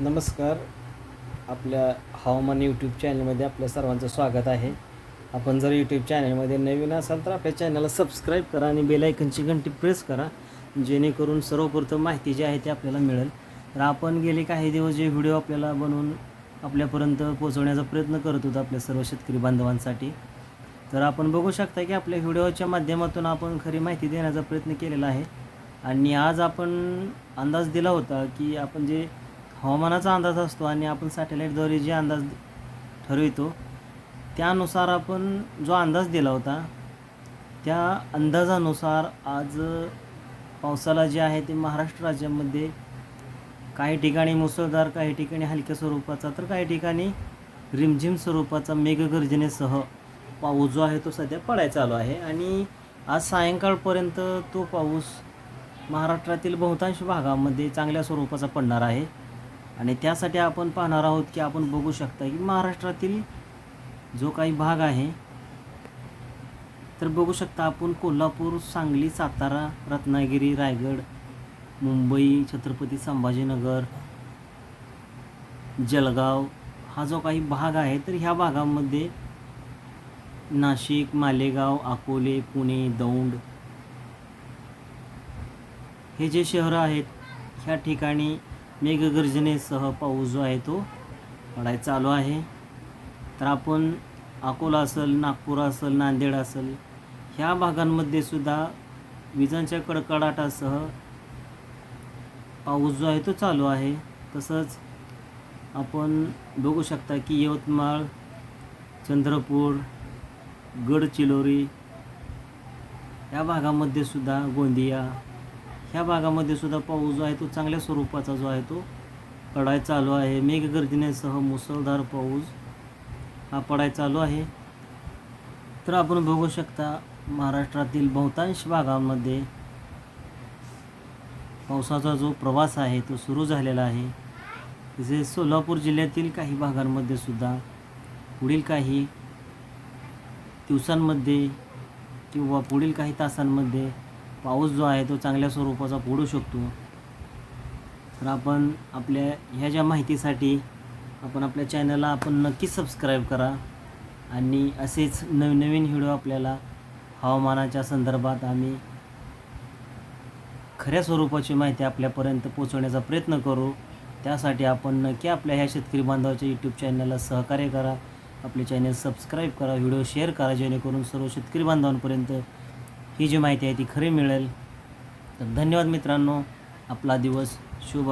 नमस्कार. आपल्या हवामान यूट्यूब चॅनलमध्ये आपल्या सर्वांचं स्वागत आहे. आपण जर यूट्यूब चॅनलमध्ये नवीन असाल तर आपल्या चॅनलला सबस्क्राईब करा आणि बेल आयकनची घंटी प्रेस करा, जेणेकरून सर्वप्रथम माहिती जी आहे ती आपल्याला मिळेल. तर आपण गेले काही दिवस जे व्हिडिओ आपल्याला बनवून आपल्यापर्यंत पोहोचवण्याचा प्रयत्न करत होतो आपल्या सर्व शेतकरी बांधवांसाठी. तर आपण बघू शकता की आपल्या व्हिडिओच्या माध्यमातून आपण खरी माहिती देण्याचा प्रयत्न केलेला आहे. आणि आज आपण अंदाज दिला होता की आपण जे हवामानाचा अंदाज असतो आणि आपण सॅटेलाईटद्वारे जे अंदाज ठरवितो त्यानुसार आपण जो अंदाज दिला होता त्या अंदाजानुसार आज पावसाला जे आहे ते महाराष्ट्र राज्यामध्ये काही ठिकाणी मुसळधार, काही ठिकाणी हलक्या स्वरूपाचा, तर काही ठिकाणी रिमझिम स्वरूपाचा मेघगर्जनेसह पाऊस जो आहे तो सध्या पडायला चालू आहे. आणि आज सायंकाळपर्यंत तो पाऊस महाराष्ट्रातील बहुतांश भागामध्ये चांगल्या स्वरूपाचा पडणार आहे. आणि त्यासाठी आपण पाहणार आहोत की आपण बघू शकता की महाराष्ट्रातील जो काही भाग आहे, तर बघू शकता आपण कोल्हापूर, सांगली, सातारा, रत्नागिरी, रायगड, मुंबई, छत्रपती संभाजीनगर, जळगाव हा जो काही भाग आहे, तर ह्या भागामध्ये नाशिक, मालेगाव, अकोले, पुणे, दौंड हे जे शहरं आहेत ह्या ठिकाणी मेघगर्जनेसह पाऊस जो आहे तो पडायला चालू आहे. तर आपण अकोला असेल, नागपूर असेल, नांदेड असेल ह्या भागांमध्ये सुद्धा विजांच्या कडकडाटासह पाऊस जो आहे तो चालू आहे. तसंच आपण बघू शकता की यवतमाळ, चंद्रपूर, गडचिरोली या भागामध्ये सुद्धा, गोंदिया ह्या भागामध्ये सुद्धा पाऊस जो आहे तो चांगल्या स्वरूपाचा जो आहे तो पडायला चालू आहे. मेघगर्जनेसह मुसळधार पाऊस हा पडायला चालू आहे. तर आपण बघू शकता महाराष्ट्रातील बहुतांश भागांमध्ये पावसाचा जो प्रवास आहे तो सुरू झालेला आहे. तसेच सोलापूर जिल्ह्यातील काही भागांमध्ये सुद्धा पुढील काही दिवसांमध्ये किंवा पुढील काही तासांमध्ये पाऊस जो आहे तो चांगल्या स्वरूपाचा पडू शकतो. तर आपण आपल्या ह्या ज्या माहितीसाठी आपण आपल्या चॅनलला आपण नक्कीच सबस्क्राईब करा आणि असेच नवीन व्हिडिओ आपल्याला हवामानाच्या संदर्भात आम्ही खऱ्या स्वरूपाची माहिती आपल्यापर्यंत पोहोचवण्याचा प्रयत्न करू. त्यासाठी आपण नक्की आपल्या ह्या शेतकरी बांधवाच्या यूट्यूब चॅनलला सहकार्य करा, आपले चॅनल सबस्क्राईब करा, व्हिडिओ शेअर करा, जेणेकरून सर्व शेतकरी बांधवांपर्यंत ही जी माहिती आहे ती खरी मिळेल. तर धन्यवाद मित्रांनो. आपला दिवस शुभ.